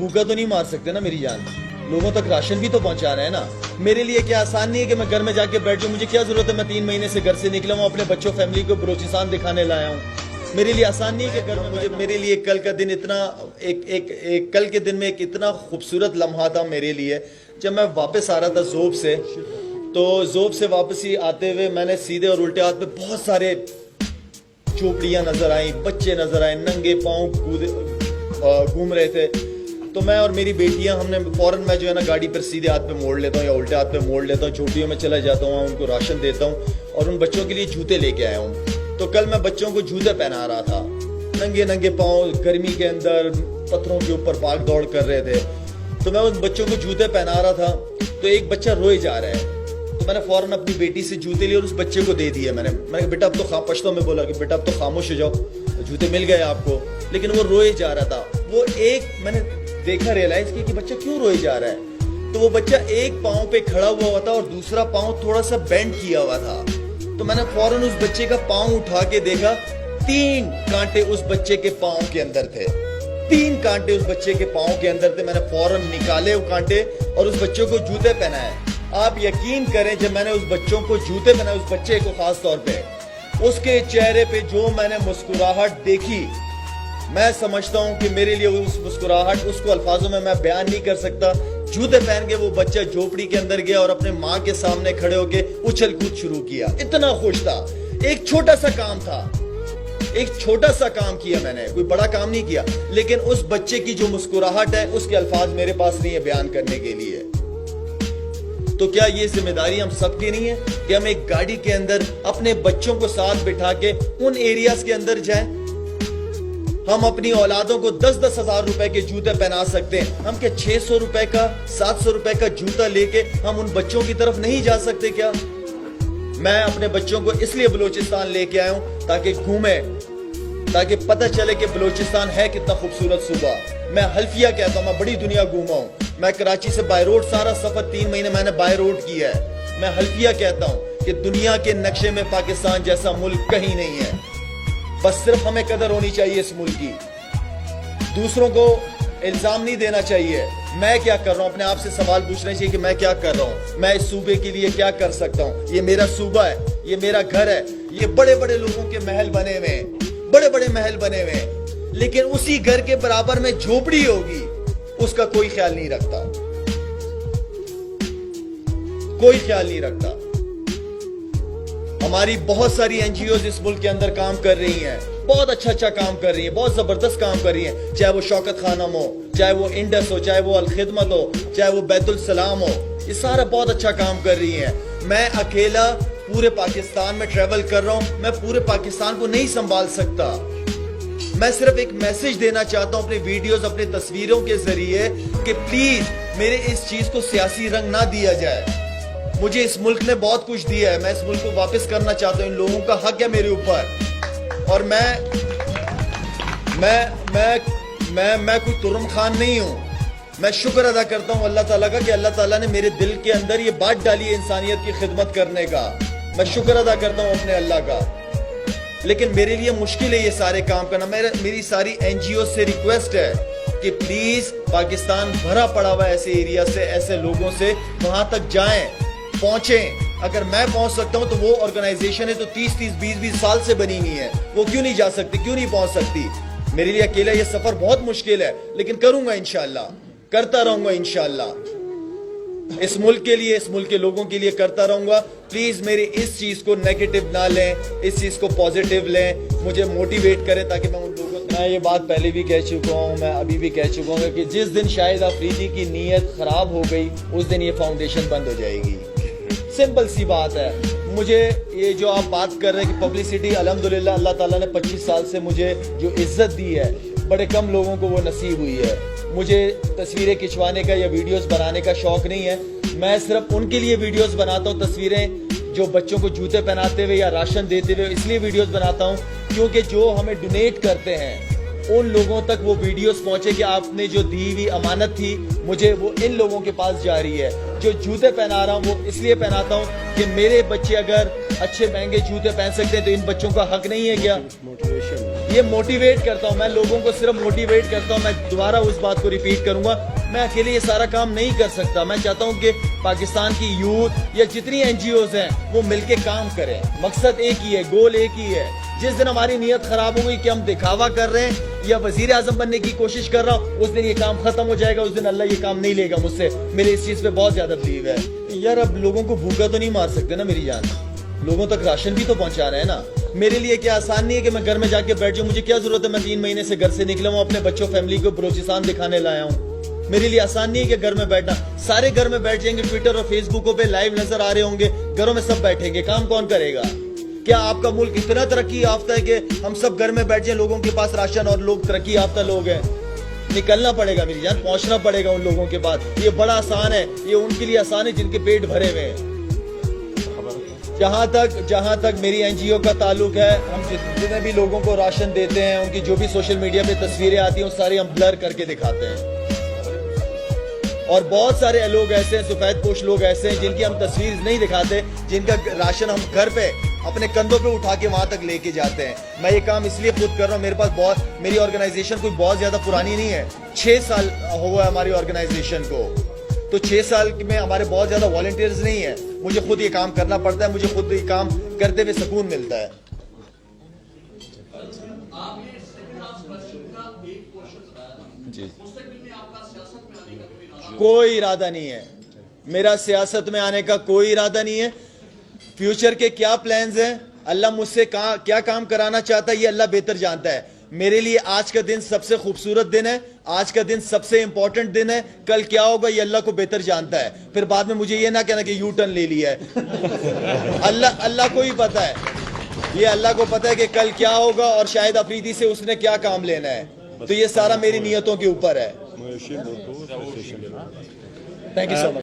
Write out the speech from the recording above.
भूखा तो नहीं मार सकते ना मेरी जान, लोगों तक राशन भी तो पहुंचाना है ना। मेरे लिए क्या आसान नहीं है कि मैं घर में जाके बैठ जाऊं, मुझे क्या जरूरत है, मैं 3 महीने से घर से निकला हूं, अपने बच्चों फैमिली को बलोचिस्तान दिखाने लाया हूं। मेरे लिए आसान नहीं है कि घर में मुझे, मेरे लिए कल का दिन इतना कल के दिन में एक इतना खूबसूरत लम्हा था मेरे लिए। जब मैं वापस आ रहा था ज़ोब से, तो ज़ोब से वापसी आते हुए मैंने सीधे और उल्टे हाथ पे बहुत सारे झोपड़ियां नजर आई, बच्चे नजर आए, नंगे पाँव घूम रहे थे। तो मैं और मेरी बेटियां, हमने फौरन, मैं जो है ना गाड़ी पर सीधे हाथ पे मोड़ लेता हूँ या उल्टे हाथ पे मोड़ लेता हूँ, झोपड़ियों में चला जाता हूँ, उनको राशन देता हूँ और उन बच्चों के लिए जूते लेके आया हूँ। तो कल मैं बच्चों को जूते पहना रहा था, नंगे नंगे पाँव गर्मी के अंदर पत्थरों के ऊपर भाग दौड़ कर रहे थे। तो मैं उन बच्चों को जूते पहना रहा था, तो एक बच्चा रोए जा रहा है। तो मैंने फौरन अपनी बेटी से जूते लिए और उस बच्चे को दे दिए। मैंने बेटा अब तो पश्तो में बोला कि बेटा अब तो खामोश हो जाओ, तो जूते मिल गए आपको। लेकिन वो रोए जा रहा था। वो एक मैंने देखा, रियलाइज किया कि बच्चा क्यों रोए जा रहा है। तो वो बच्चा एक पाँव पे खड़ा हुआ था और दूसरा पाँव थोड़ा सा बेंड किया हुआ था। तो मैंने फौरन उस बच्चे का पाँव उठा के देखा, 3 कांटे उस बच्चे के पाँव के अंदर थे। 3 कांटे उस बच्चे के पाँव के अंदर थे। मैंने फौरन निकाले वो कांटे और उस बच्चों को जूते पहनाए। आप यकीन करें, जब मैंने उस बच्चों को जूते पहनाए, उस बच्चे को खास तौर पे, उसके चेहरे पे जो मैंने मुस्कुराहट देखी, मैं समझता हूं कि मेरे लिए उस मुस्कुराहट, उसको अल्फाजों में मैं बयान नहीं कर सकता। जूते पहन के वो बच्चा झोपड़ी के अंदर गया और अपने माँ के सामने खड़े होके उछल कूद शुरू किया। इतना खुश था। एक छोटा सा काम था, एक छोटा सा काम किया मैंने, कोई बड़ा काम नहीं किया, लेकिन उस बच्चे की जो मुस्कुराहट है, उसके अल्फाज मेरे पास नहीं है बयान करने के लिए। तो क्या ये जिम्मेदारी हम सबकी नहीं है कि हम एक गाड़ी के अंदर अपने बच्चों को साथ बिठा के उन एरियाज के अंदर जाएं? हम अपनी औलादों को 10-10 हजार रुपए के जूते पहना सकते हैं। हम क्या 600 रुपए का, 700 रुपए का जूता लेके हम उन बच्चों की तरफ नहीं जा सकते क्या? मैं अपने बच्चों को इसलिए बलोचिस्तान लेके आया हूं ताकि घूमे, ताकि पता चले कि बलोचिस्तान है कितना खूबसूरत सूबा। मैं हल्फिया कहता हूं, मैं बड़ी दुनिया घूमा हूं। मैं कराची से बाय रोड सारा सफर 3 महीने मैंने बाय रोड किया है। मैं हल्फिया कहता हूं कि दुनिया के नक्शे में पाकिस्तान जैसा मुल्क कहीं नहीं है। बस सिर्फ हमें कदर होनी चाहिए इस मुल्क की। दूसरों को इल्जाम नहीं देना चाहिए। मैं क्या कर रहा हूं, अपने आप से सवाल पूछना चाहिए कि मैं क्या कर रहा हूं, मैं इस सूबे के लिए क्या कर सकता हूं। ये मेरा सूबा है, ये मेरा घर है। ये बड़े बड़े लोगों के महल बने हुए हैं, बड़े बड़े महल बने हुए हैं, लेकिन उसी घर के बराबर में झोपड़ी होगी, उसका कोई ख्याल नहीं रखता, कोई ख्याल नहीं रखता। हमारी बहुत सारी एनजीओज इस मुल्क के अंदर काम कर रही हैं, बहुत अच्छा काम कर रही हैं, बहुत जबरदस्त काम कर रही हैं। चाहे वो शौकत खानम हो, चाहे वो इंडस हो, चाहे वो अल खिदमत हो, चाहे वो बैतुल सलाम हो, ये सारा बहुत अच्छा काम कर रही हैं। मैं अकेला पूरे पाकिस्तान में ट्रेवल कर रहा हूं, मैं पूरे पाकिस्तान को नहीं संभाल सकता। मैं सिर्फ एक मैसेज देना चाहता हूं अपने वीडियोस, अपने तस्वीरों के जरिए कि प्लीज मेरे इस चीज को सियासी रंग ना दिया जाए। मुझे इस मुल्क ने बहुत कुछ दिया है, मैं इस मुल्क को वापस करना चाहता हूं। इन लोगों का हक है मेरे ऊपर। और मैं कोई तुरम खान नहीं हूं। मैं शुक्र अदा करता हूं अल्लाह ताला का कि अल्लाह ताला ने मेरे दिल के अंदर ये बात डाली है इंसानियत की खिदमत करने का। मैं शुक्र अदा करता हूं अपने अल्लाह का। लेकिन मेरे लिए मुश्किल है ये सारे काम करना। मेरी सारी एनजीओ से रिक्वेस्ट है कि प्लीज पाकिस्तान भरा पड़ा हुआ ऐसे एरिया से, ऐसे लोगों से, वहां तक जाएं, पहुंचें। अगर मैं पहुंच सकता हूं तो वो ऑर्गेनाइजेशन है तो 30-30, 20-20 साल से बनी हुई है, वो क्यों नहीं जा सकती, क्यों नहीं पहुंच सकती? मेरे लिए अकेला ये सफर बहुत मुश्किल है, लेकिन करूंगा इंशाल्लाह, करता रहूंगा इंशाल्लाह। इस मुल्क के लिए, इस मुल्क के लोगों के लिए करता रहूंगा। प्लीज मेरी इस चीज को नेगेटिव ना लें, इस चीज को पॉजिटिव लें, मुझे मोटिवेट करें ताकि मैं उन लोगों, मैं ये बात पहले भी कह चुका हूँ, मैं अभी भी कह चुका हूँ कि जिस दिन शाहिद अफरीदी की नीयत खराब हो गई, उस दिन ये फाउंडेशन बंद हो जाएगी। सिंपल सी बात है। मुझे ये जो आप बात कर रहे हैं कि पब्लिसिटी, अल्हम्दुलिल्लाह अल्लाह ताला ने 25 साल से मुझे जो इज्जत दी है, बड़े कम लोगों को वो नसीब हुई है। मुझे तस्वीरें खिंचवाने का या वीडियोस बनाने का शौक नहीं है। मैं सिर्फ उनके लिए वीडियोस बनाता हूँ, तस्वीरें जो बच्चों को जूते पहनाते हुए या राशन देते हुए, इसलिए वीडियोस बनाता हूँ क्योंकि जो हमें डोनेट करते हैं उन लोगों तक वो वीडियोस पहुंचे कि आपने जो दी हुई अमानत थी मुझे, वो इन लोगों के पास जा रही है। जो जूते पहना रहा हूँ वो इसलिए पहनाता हूँ कि मेरे बच्चे अगर अच्छे महंगे जूते पहन सकते हैं तो इन बच्चों का हक नहीं है क्या? یہ موٹیویٹ کرتا ہوں، میں لوگوں کو صرف موٹیویٹ کرتا ہوں. میں دوبارہ اس بات کو ریپیٹ کروں گا، میں اکیلے یہ سارا کام نہیں کر سکتا. میں چاہتا ہوں کہ پاکستان کی یوتھ یا جتنی این جی اوز ہیں وہ مل کے کام کریں. مقصد ایک ہی ہے، گول ایک ہی ہے. جس دن ہماری نیت خراب ہو گئی کہ ہم دکھاوا کر رہے ہیں یا وزیر اعظم بننے کی کوشش کر رہا ہوں، اس دن یہ کام ختم ہو جائے گا. اس دن اللہ یہ کام نہیں لے گا مجھ سے. میرے اس چیز پہ بہت زیادہ بلیو ہے. یار اب لوگوں کو بھوکا تو نہیں مار سکتے نا میری جان، لوگوں تک راشن بھی تو پہنچا رہے ہیں نا. میرے لیے کیا آسان نہیں ہے کہ میں گھر میں جا کے بیٹھ جاؤں. مجھے کیا ضرورت ہے، میں 3 مہینے سے گھر سے نکلا ہوں، اپنے بچوں فیملی کو بلوچستان دکھانے لایا ہوں. میرے لیے آسان نہیں ہے کہ گھر میں بیٹھنا. سارے گھر میں بیٹھ جائیں گے، ٹویٹر اور فیس بکوں پہ لائیو نظر آ رہے ہوں گے، گھروں میں سب بیٹھیں گے. کام کون کرے گا؟ کیا آپ کا ملک اتنا ترقی یافتہ ہے کہ ہم سب گھر میں بیٹھ جائیں، لوگوں کے پاس راشن اور لوگ ترقی یافتہ لوگ ہیں؟ نکلنا پڑے گا میری جان، پہنچنا پڑے گا ان لوگوں کے پاس. یہ بڑا آسان ہے، یہ ان کے لیے آسان ہے جن کے پیٹ بھرے ہوئے ہیں. جہاں تک میری این جی او کا تعلق ہے، ہم جتنے بھی لوگوں کو راشن دیتے ہیں، ان کی جو بھی سوشل میڈیا پہ تصویریں آتی ہیں وہ ساری ہم بلر کر کے دکھاتے ہیں. اور بہت سارے لوگ ایسے ہیں، سفید پوش لوگ ایسے ہیں جن کی ہم تصویر نہیں دکھاتے، جن کا راشن ہم گھر پہ اپنے کندھوں پہ اٹھا کے وہاں تک لے کے جاتے ہیں. میں یہ کام اس لیے خود کر رہا ہوں، میرے پاس میری آرگنائزیشن کوئی بہت زیادہ پرانی نہیں ہے. 6 سال ہوا ہے ہماری آرگنائزیشن کو، تو 6 سال میں ہمارے بہت زیادہ والنٹیئرز نہیں ہیں. مجھے خود یہ کام کرنا پڑتا ہے، مجھے خود یہ کام کرتے ہوئے سکون ملتا ہے. جی کوئی ارادہ نہیں ہے میرا سیاست میں آنے کا، کوئی ارادہ نہیں ہے. فیوچر کے کیا پلانز ہیں، اللہ مجھ سے کیا کام کرانا چاہتا ہے، یہ اللہ بہتر جانتا ہے. میرے لیے آج کا دن سب سے خوبصورت دن ہے، آج کا دن سب سے امپورٹنٹ دن ہے. کل کیا ہوگا یہ اللہ کو بہتر جانتا ہے. پھر بعد میں مجھے یہ نہ کہنا کہ یو ٹرن لے لیا ہے. اللہ کو ہی پتا ہے، یہ اللہ کو پتا ہے کہ کل کیا ہوگا اور شاید افریدی سے اس نے کیا کام لینا ہے. تو یہ سارا میری نیتوں کے اوپر ہے. Thank you so much.